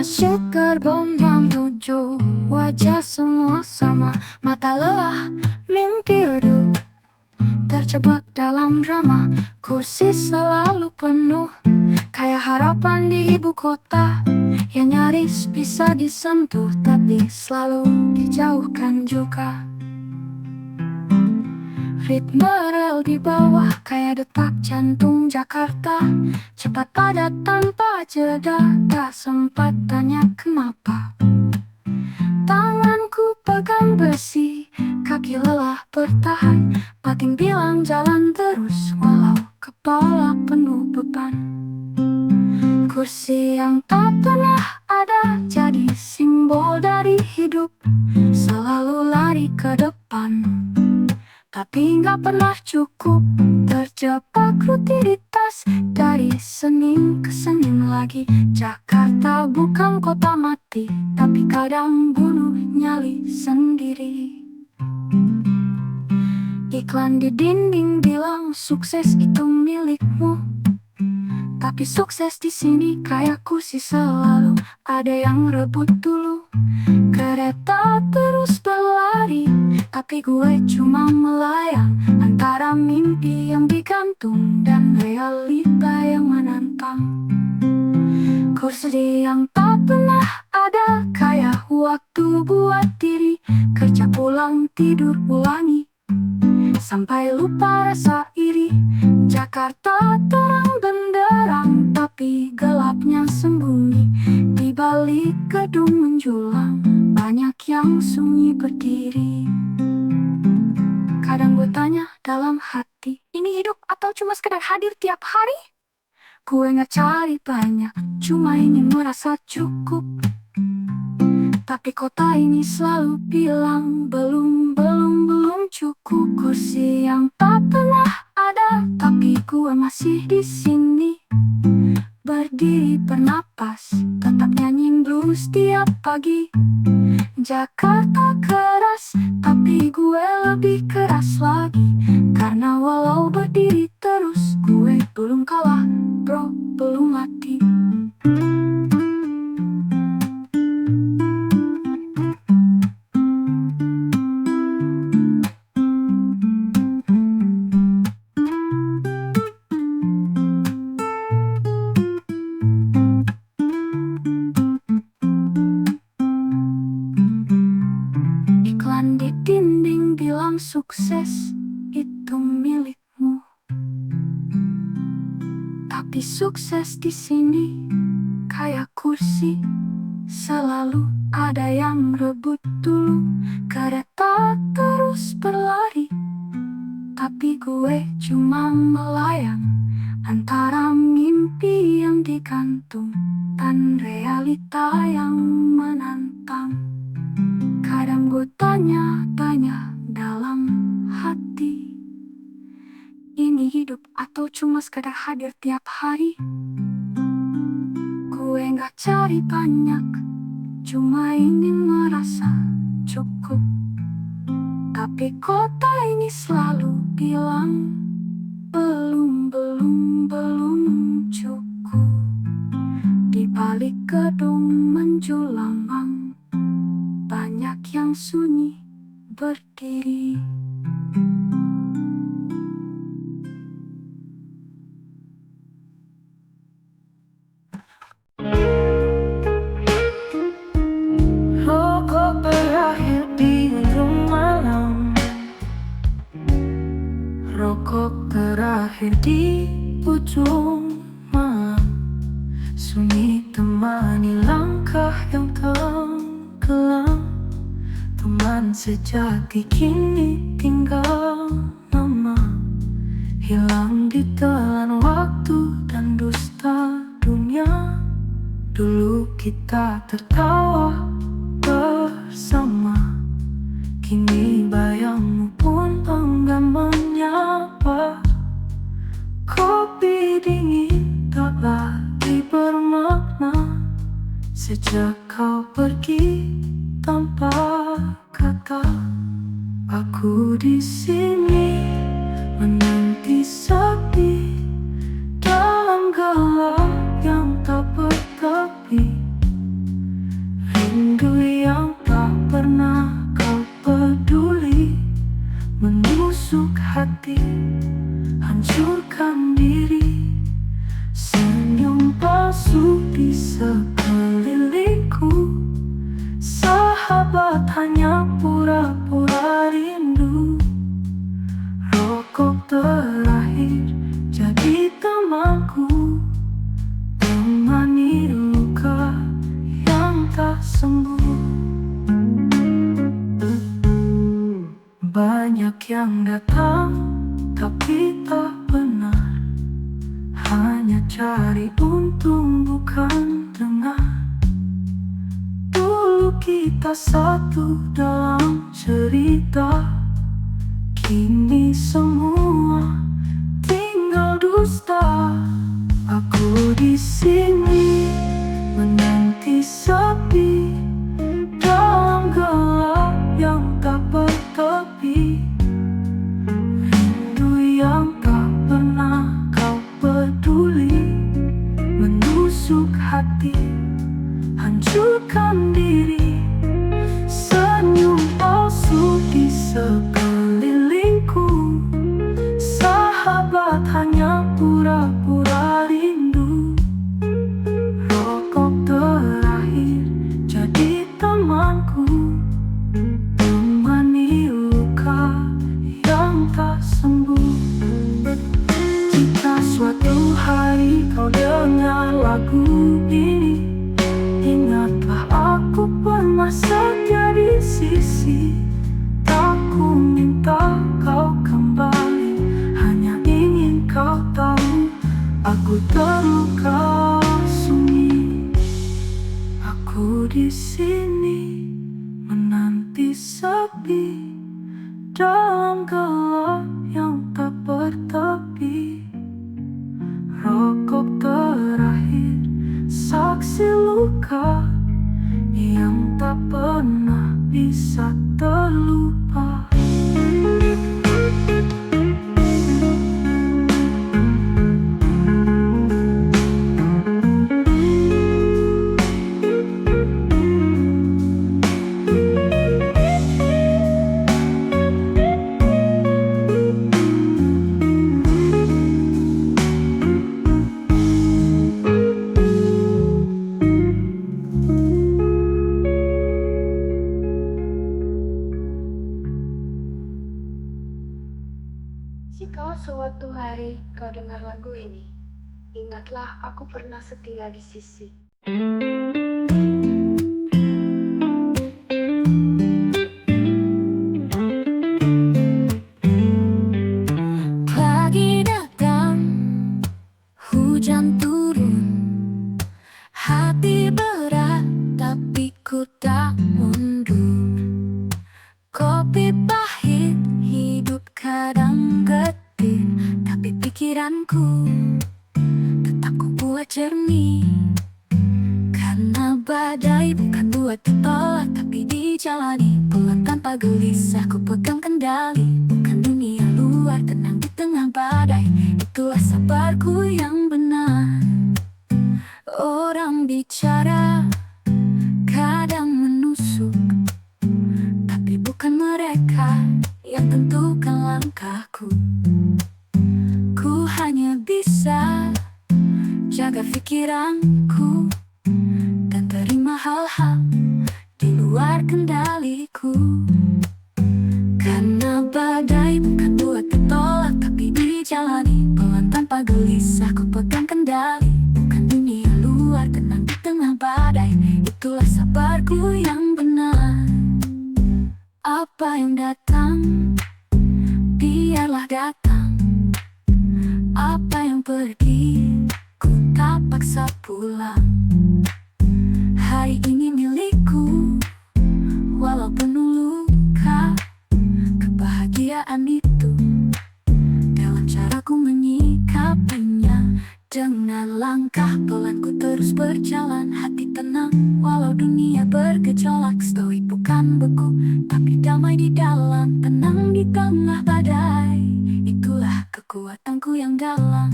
Asyik gerbong yang tujuh, wajah semua sama, mata lelah, mimpi redup, terjebak dalam drama. Kursi selalu penuh, kayak harapan di ibu kota yang nyaris bisa disentuh, tapi selalu dijauhkan juga. Ritme rel di bawah kayak detak jantung Jakarta, cepat padat tanpa jeda, tak sempat tanya kenapa. Tanganku pegang besi, kaki lelah bertahan, batin bilang jalan terus walau kepala penuh beban. Kursi yang tak pernah ada jadi simbol dari hidup, selalu lari ke depan tapi nggak pernah cukup. Terjebak rutinitas dari Senin ke Senin lagi. Jakarta bukan kota mati, tapi kadang bunuh nyali sendiri. Iklan di dinding bilang sukses itu milikmu, tapi sukses di sini kayak kursi selalu ada yang rebut dulu. Kereta terus berlari, tapi gue cuma melayang antara mimpi yang digantung dan realita yang menantang. Kursi yang tak pernah ada, kayak waktu buat diri, kerja pulang tidur ulangi sampai lupa rasa iri. Jakarta terang benderang, tapi gelapnya sembunyi di balik gedung menjulang. Banyak yang sunyi berdiri. Kadang gue tanya dalam hati, ini hidup atau cuma sekedar hadir tiap hari? Gue gak cari banyak, cuma ingin merasa cukup. Tapi kota ini selalu bilang belum cukup. Kursi yang tak pernah ada, tapi gue masih di sini. Berdiri bernapas, tetap nyanyi blues tiap pagi. Jakarta keras, tapi gue lebih keras lagi. Karena walau berdiri terus, gue belum kalah, bro, belum mati. Iklan di dinding bilang sukses itu milikmu, tapi sukses di sini kayak kursi selalu ada yang rebut dulu. Kereta terus berlari, tapi gue cuma melayang antara mimpi yang digantung dan realita yang menantang. Kadang gue tanya dalam hati, ini hidup atau cuma sekedar hadir tiap hari? Gue gak cari banyak, cuma ingin merasa cukup. Tapi kota ini selalu bilang belum cukup. Di balik gedung menjulang, banyak yang sunyi berdiri. Rokok berakhir di ujung malam, rokok terakhir di ujung malam. Sunyi temani langkah yang tenggelam. Teman sejati kini tinggal nama, hilang di telan waktu dan dusta dunia. Dulu kita tertawa bersama, kini bayangmu pun enggan menyapa. Kopi dingin tak lagi bermakna sejak kau pergi tanpa kata. Aku di sini menanti sepi dalam gelap yang tak bertepi. sembuh. Banyak yang datang tapi tak benar, hanya cari untung bukan dengar. Dulu kita satu dalam cerita, kini semua tinggal dusta. Aku di sini menanti sepi dalam gelap yang tak bertepi. Rindu yang tak pernah kau peduli menusuk hati, hancurkan diri. Senyum palsu di sekelilingku, sahabat hanya pura-pura rindu. Rokok terakhir jadi temanku, temani luka yang tak sembuh. Jika suatu hari kau dengar lagu ini, ingatlah aku pernah setia di sisi. Tak ku minta kau kembali, hanya ingin kau tahu aku terluka sunyi. Aku di sini menanti sepi dalam gelap yang tak bertepi. Rokok terakhir, saksi luka yang tak pernah bisa terlupa. Jika suatu hari kau dengar lagu ini, ingatlah aku pernah setia di sisi. Pagi datang, hujan turun, hati berat tapi ku tak mundur. Kopi pahit, hidup kadang getir, tapi pikiranku tetap ku buat jernih. Karena badai bukan buat ditolak tapi dijalani, pelan tanpa gelisah ku pegang kendali. Bukan dunia luar, tenang di tengah badai, itulah sabarku yang benar. Orang bicara kadang menusuk, tapi bukan mereka yang tentukan langkahku. Ku hanya bisa jaga pikiranku dan terima hal-hal di luar kendaliku. Karena badai bukan buat ditolak tapi dijalani, pelan tanpa gelisah ku pegang kendali. Bukan dunia luar, tenang di tengah badai, itulah sabarku yang benar. Apa yang datang, biarlah datang. Apa yang pergi, ku tak paksa pulang. Hari ini milikku, walau penuh luka. Kebahagiaan itu dalam caraku menyikapinya. Dengan langkah pelan ku terus berjalan, hati tenang walau dunia bergejolak. Stoik bukan beku, tapi damai di dalam, tenang di tengah badai. Itulah kekuatanku yang dalam.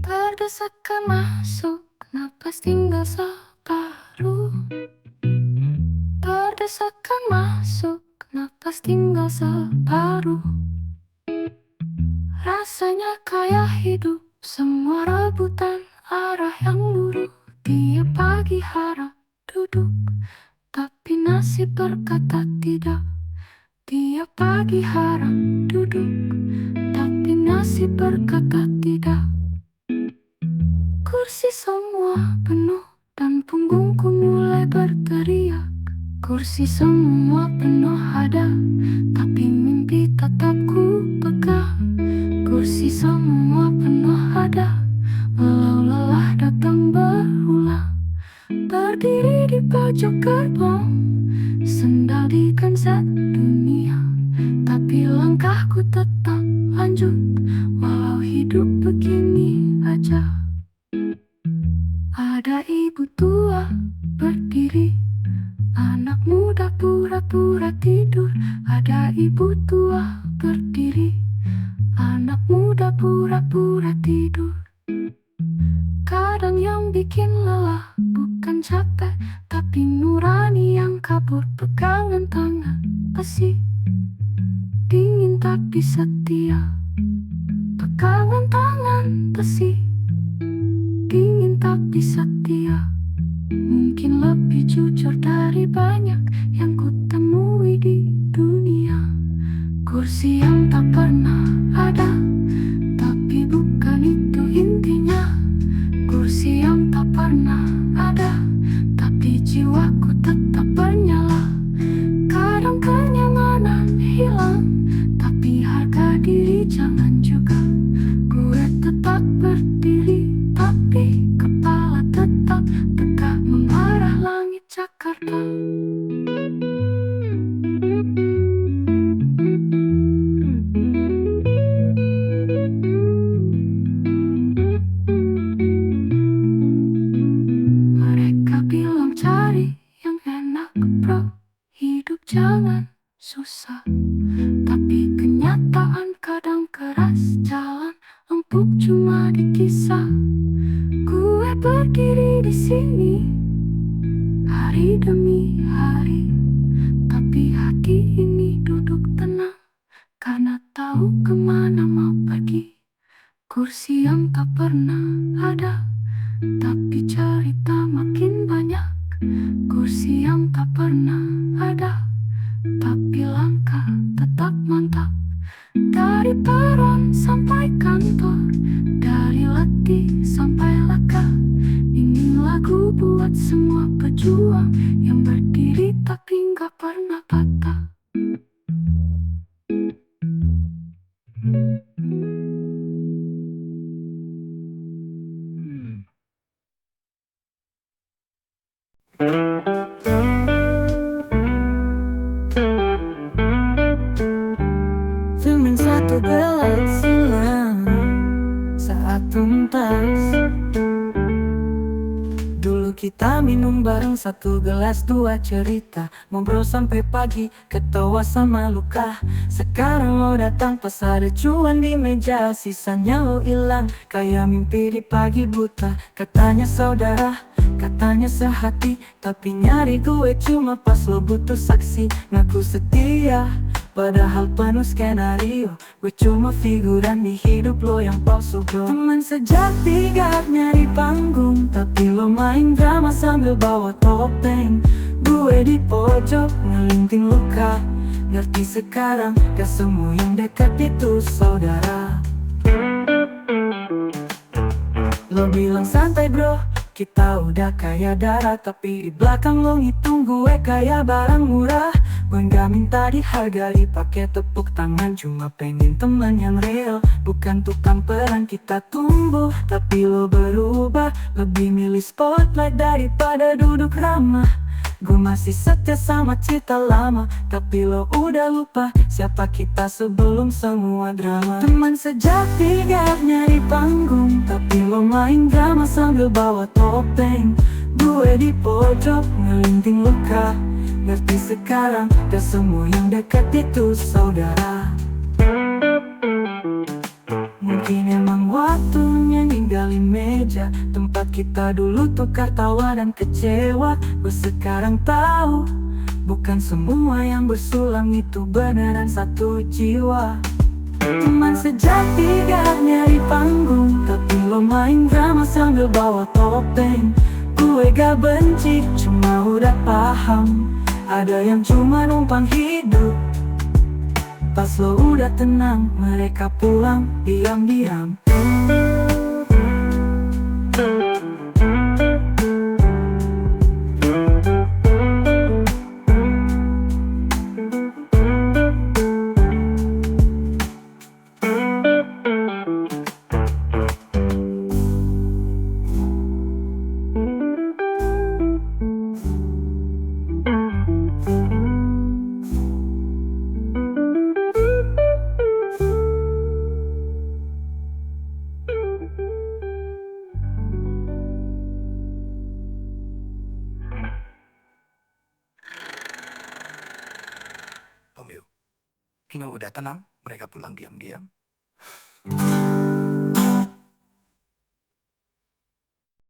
Berdesakan masuk, napas tinggal separuh. seakan masuk, napas tinggal separuh. Rasanya kayak hidup, semua rebutan arah yang lurus. Tiap pagi harap duduk, tapi nasib berkata tidak. Tiap pagi harap duduk, tapi nasib berkata tidak. Kursi semua penuh dan punggungku mulai berteriak. Kursi semua penuh ada, tapi mimpi tetap ku pegang. Kursi semua penuh ada, walau lelah datang berulang. Berdiri di pojok gerbong, sendal di kancah dunia, tapi langkahku tetap lanjut, walau hidup begini aja. Ada ibu tua berdiri, anak muda pura-pura tidur. Ada ibu tua berdiri, anak muda pura-pura tidur. Kadang yang bikin lelah bukan capek, tapi nurani yang kabur. Pegangan tangan besi, dingin tapi setia. Pegangan tangan besi, dingin tapi setia. Mungkin lebih jujur dari banyak yang kutemui di dunia. Kursi yang tak pernah ada, tapi bukan itu intinya. Kursi yang tak pernah ada, tapi jiwaku tetap bernyala. Kadang kenyangan hilang, tapi harga diri jangan juga. Gue tetap berdiri, tapi kepala tetap tegak mengarah langit Jakarta. Mereka bilang cari yang enak bro, hidup jangan susah. Tapi kenyataan kadang keras, jalan empuk cuma di kisah. Gue berdiri di sini hari demi hari, tapi hati ini duduk tenang karena tahu kemana mau pergi. Kursi yang tak pernah ada, tapi cerita makin banyak. Kursi yang tak pernah ada, tapi langkah tetap mantap. Dari peron sampai kantor, dari letih sampai laka. Ini lagu buat semua pejuang yang berdiri tapi gak pernah patah. Film satu gelas silam saat tuntas. Dulu kita minum bareng satu gelas, dua cerita, ngobrol sampai pagi, ketawa sama luka. Sekarang lo datang pas ada cuan di meja, sisanya lo hilang kayak mimpi di pagi buta. Katanya saudara, katanya sehati, tapi nyari gue cuma pas lo butuh saksi. Ngaku setia, padahal penuh skenario. Gue cuma figuran di hidup lo yang palsu bro. Teman sejati gak nyari panggung, tapi lo main drama sambil bawa topeng. Gue di pojok ngelinting luka. Ngerti sekarang gak semua yang dekat itu saudara. Lo bilang santai bro, kita udah kaya darah, tapi di belakang lo ngitung gue kayak barang murah. Gue gak minta dihargai pakai tepuk tangan, cuma pengen teman yang real, bukan tukang peran. Kita tumbuh, tapi lo berubah, lebih milih spotlight daripada duduk ramah. Gue masih setia sama cerita lama, tapi lo udah lupa siapa kita sebelum semua drama. Teman sejati gak nyari panggung, tapi lo main drama sambil bawa topeng. Gue di pojok ngelinting luka. Ngerti sekarang gak semua yang dekat itu saudara. Mungkin emang waktunya ninggalin meja, tempat kita dulu tukar tawa dan kecewa. Gue sekarang tahu Bukan semua yang bersulam itu beneran satu jiwa. Teman sejati gak nyari panggung, tapi lo main drama sambil bawa topeng. Gue gak benci, cuma udah paham ada yang cuma numpang hidup. Pas lo udah tenang, mereka pulang diam-diam. Romeo, Kino udah tenang, mereka pulang diam-diam.